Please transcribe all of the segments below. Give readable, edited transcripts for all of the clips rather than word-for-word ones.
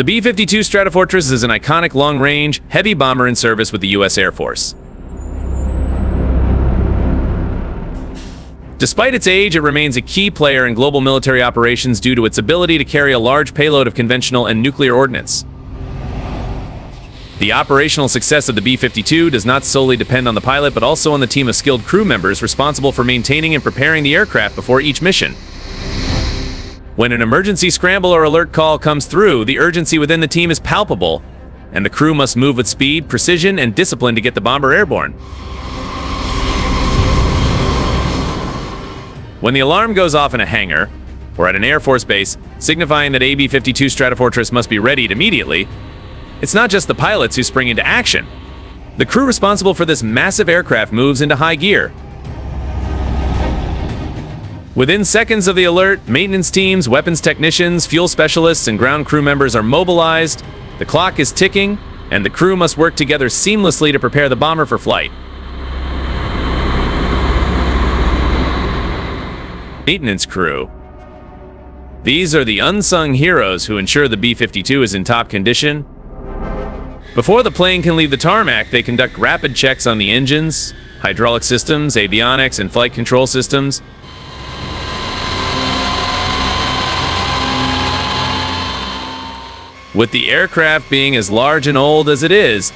The B-52 Stratofortress is an iconic long-range, heavy bomber in service with the U.S. Air Force. Despite its age, it remains a key player in global military operations due to its ability to carry a large payload of conventional and nuclear ordnance. The operational success of the B-52 does not solely depend on the pilot, but also on the team of skilled crew members responsible for maintaining and preparing the aircraft before each mission. When an emergency scramble or alert call comes through, the urgency within the team is palpable, and the crew must move with speed, precision, and discipline to get the bomber airborne. When the alarm goes off in a hangar, or at an Air Force base, signifying that a B-52 Stratofortress must be readied immediately, it's not just the pilots who spring into action. The crew responsible for this massive aircraft moves into high gear. Within seconds of the alert, maintenance teams, weapons technicians, fuel specialists, and ground crew members are mobilized, the clock is ticking, and the crew must work together seamlessly to prepare the bomber for flight. Maintenance crew. These are the unsung heroes who ensure the B-52 is in top condition. Before the plane can leave the tarmac, they conduct rapid checks on the engines, hydraulic systems, avionics, and flight control systems. With the aircraft being as large and old as it is,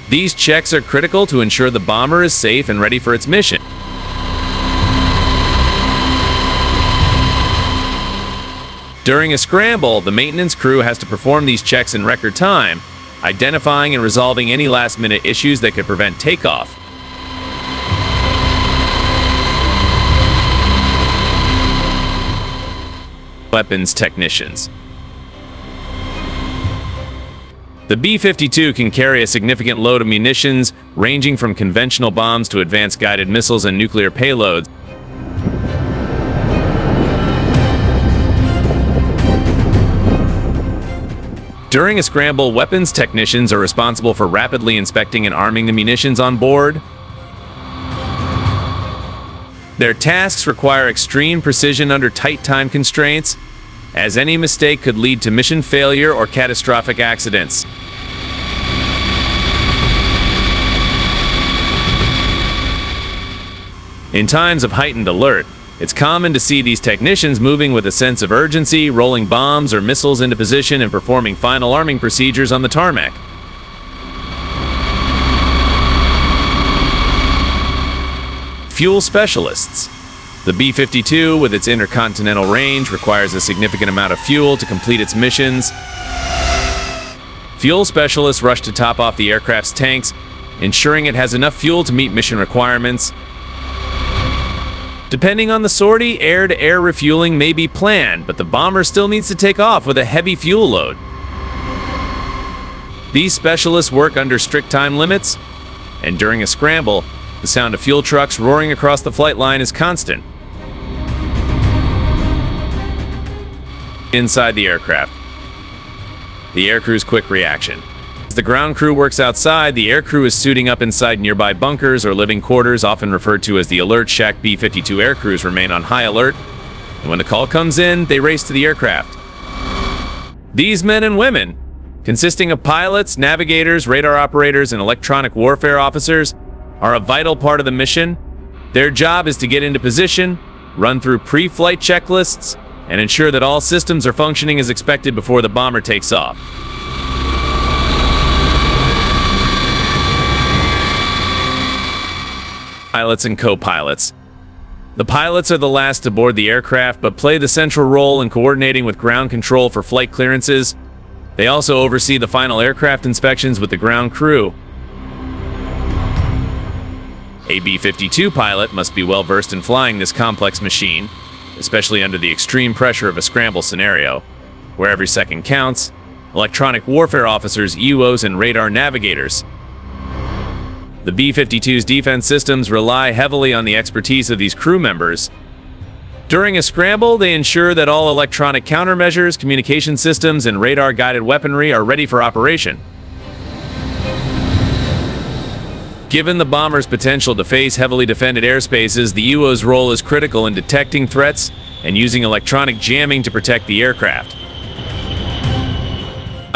these checks are critical to ensure the bomber is safe and ready for its mission. During a scramble, the maintenance crew has to perform these checks in record time, identifying and resolving any last-minute issues that could prevent takeoff. Weapons technicians. The B-52 can carry a significant load of munitions, ranging from conventional bombs to advanced guided missiles and nuclear payloads. During a scramble, weapons technicians are responsible for rapidly inspecting and arming the munitions on board. Their tasks require extreme precision under tight time constraints, as any mistake could lead to mission failure or catastrophic accidents. In times of heightened alert, it's common to see these technicians moving with a sense of urgency, rolling bombs or missiles into position and performing final arming procedures on the tarmac. Fuel specialists. The B-52, with its intercontinental range, requires a significant amount of fuel to complete its missions. Fuel specialists rush to top off the aircraft's tanks, ensuring it has enough fuel to meet mission requirements. Depending on the sortie, air-to-air refueling may be planned, but the bomber still needs to take off with a heavy fuel load. These specialists work under strict time limits, and during a scramble, the sound of fuel trucks roaring across the flight line is constant. Inside the aircraft. The aircrew's quick reaction. As the ground crew works outside, the aircrew is suiting up inside nearby bunkers or living quarters, often referred to as the alert shack. B-52 aircrews remain on high alert, and when the call comes in, they race to the aircraft. These men and women, consisting of pilots, navigators, radar operators, and electronic warfare officers, are a vital part of the mission. Their job is to get into position, run through pre-flight checklists, and ensure that all systems are functioning as expected before the bomber takes off. Pilots and co-pilots. The pilots are the last to board the aircraft, but play the central role in coordinating with ground control for flight clearances. They also oversee the final aircraft inspections with the ground crew. A B-52 pilot must be well versed in flying this complex machine, especially under the extreme pressure of a scramble scenario, where every second counts. Electronic warfare officers, EUOs, and radar navigators. The B-52's defense systems rely heavily on the expertise of these crew members. During a scramble, they ensure that all electronic countermeasures, communication systems, and radar-guided weaponry are ready for operation. Given the bomber's potential to face heavily defended airspaces, the EUO's role is critical in detecting threats and using electronic jamming to protect the aircraft.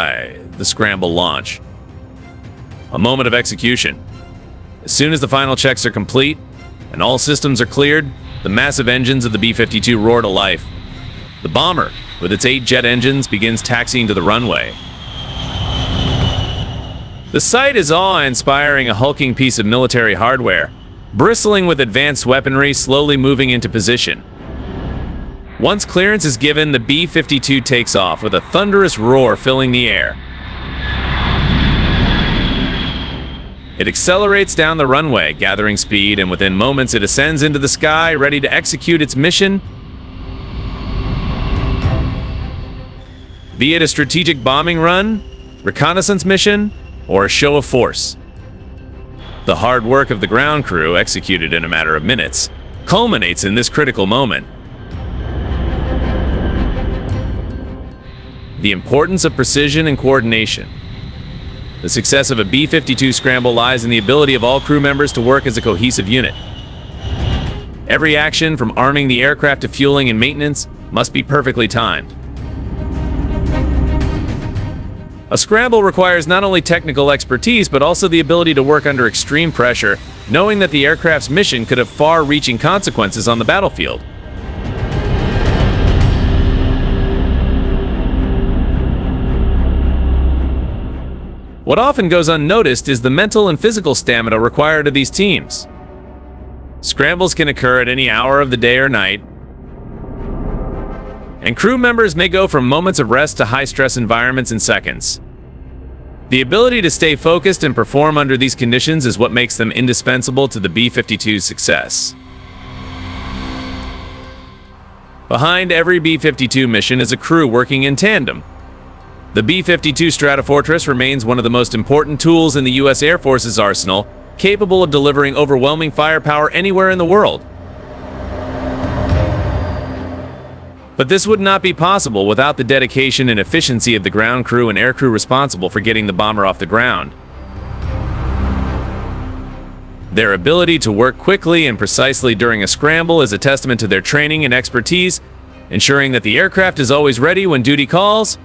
The Scramble launch. A moment of execution. As soon as the final checks are complete and all systems are cleared, the massive engines of the B-52 roar to life. The bomber, with its 8 jet engines, begins taxiing to the runway. The sight is awe-inspiring, a hulking piece of military hardware, bristling with advanced weaponry, slowly moving into position. Once clearance is given, the B-52 takes off with a thunderous roar filling the air. It accelerates down the runway, gathering speed, and within moments it ascends into the sky, ready to execute its mission. Be it a strategic bombing run, reconnaissance mission, or a show of force. The hard work of the ground crew, executed in a matter of minutes, culminates in this critical moment. The importance of precision and coordination. The success of a B-52 scramble lies in the ability of all crew members to work as a cohesive unit. Every action, from arming the aircraft to fueling and maintenance, must be perfectly timed. A scramble requires not only technical expertise, but also the ability to work under extreme pressure, knowing that the aircraft's mission could have far-reaching consequences on the battlefield. What often goes unnoticed is the mental and physical stamina required of these teams. Scrambles can occur at any hour of the day or night, and crew members may go from moments of rest to high-stress environments in seconds. The ability to stay focused and perform under these conditions is what makes them indispensable to the B-52's success. Behind every B-52 mission is a crew working in tandem. The B-52 Stratofortress remains one of the most important tools in the U.S. Air Force's arsenal, capable of delivering overwhelming firepower anywhere in the world. But this would not be possible without the dedication and efficiency of the ground crew and aircrew responsible for getting the bomber off the ground. Their ability to work quickly and precisely during a scramble is a testament to their training and expertise, ensuring that the aircraft is always ready when duty calls.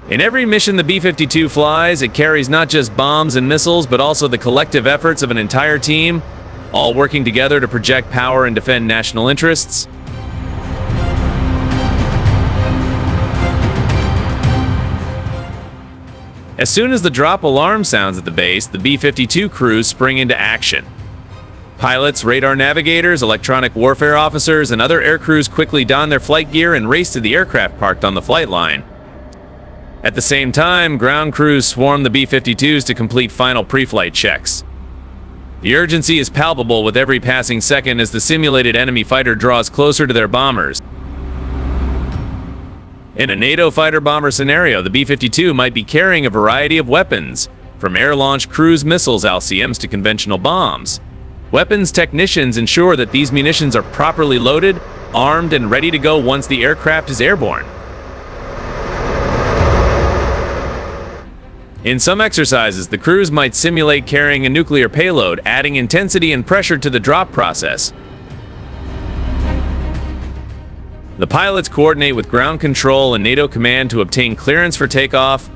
In every mission the B-52 flies, it carries not just bombs and missiles, but also the collective efforts of an entire team, all working together to project power and defend national interests. As soon as the drop alarm sounds at the base, the B-52 crews spring into action. Pilots, radar navigators, electronic warfare officers, and other air crews quickly don their flight gear and race to the aircraft parked on the flight line. At the same time, ground crews swarm the B-52s to complete final pre-flight checks. The urgency is palpable with every passing second as the simulated enemy fighter draws closer to their bombers. In a NATO fighter-bomber scenario, the B-52 might be carrying a variety of weapons, from air-launched cruise missiles LCMs to conventional bombs. Weapons technicians ensure that these munitions are properly loaded, armed, and ready to go once the aircraft is airborne. In some exercises, the crews might simulate carrying a nuclear payload, adding intensity and pressure to the drop process. The pilots coordinate with ground control and NATO command to obtain clearance for takeoff.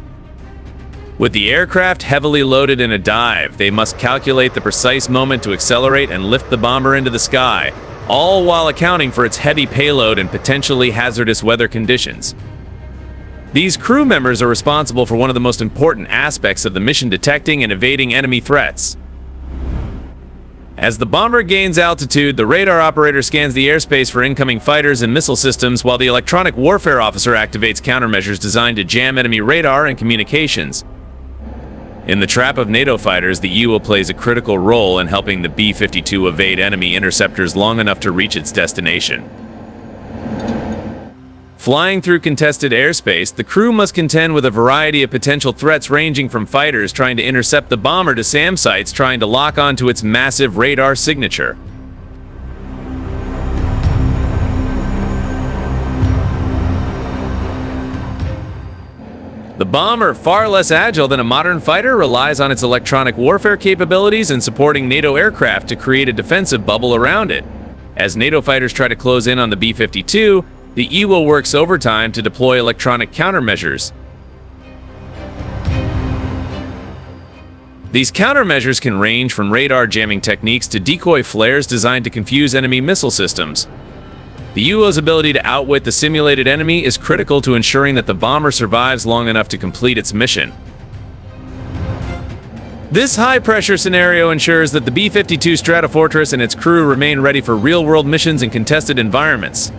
With the aircraft heavily loaded in a dive, they must calculate the precise moment to accelerate and lift the bomber into the sky, all while accounting for its heavy payload and potentially hazardous weather conditions. These crew members are responsible for one of the most important aspects of the mission: detecting and evading enemy threats. As the bomber gains altitude, the radar operator scans the airspace for incoming fighters and missile systems, while the electronic warfare officer activates countermeasures designed to jam enemy radar and communications. In the trap of NATO fighters, the EWA plays a critical role in helping the B-52 evade enemy interceptors long enough to reach its destination. Flying through contested airspace, the crew must contend with a variety of potential threats, ranging from fighters trying to intercept the bomber to SAM sites trying to lock onto its massive radar signature. The bomber, far less agile than a modern fighter, relies on its electronic warfare capabilities and supporting NATO aircraft to create a defensive bubble around it. As NATO fighters try to close in on the B-52, the EWA works overtime to deploy electronic countermeasures. These countermeasures can range from radar jamming techniques to decoy flares designed to confuse enemy missile systems. The UO's ability to outwit the simulated enemy is critical to ensuring that the bomber survives long enough to complete its mission. This high-pressure scenario ensures that the B-52 Stratofortress and its crew remain ready for real-world missions in contested environments.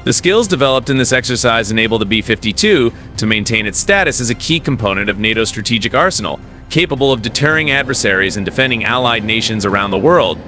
The skills developed in this exercise enable the B-52 to maintain its status as a key component of NATO's strategic arsenal, capable of deterring adversaries and defending allied nations around the world.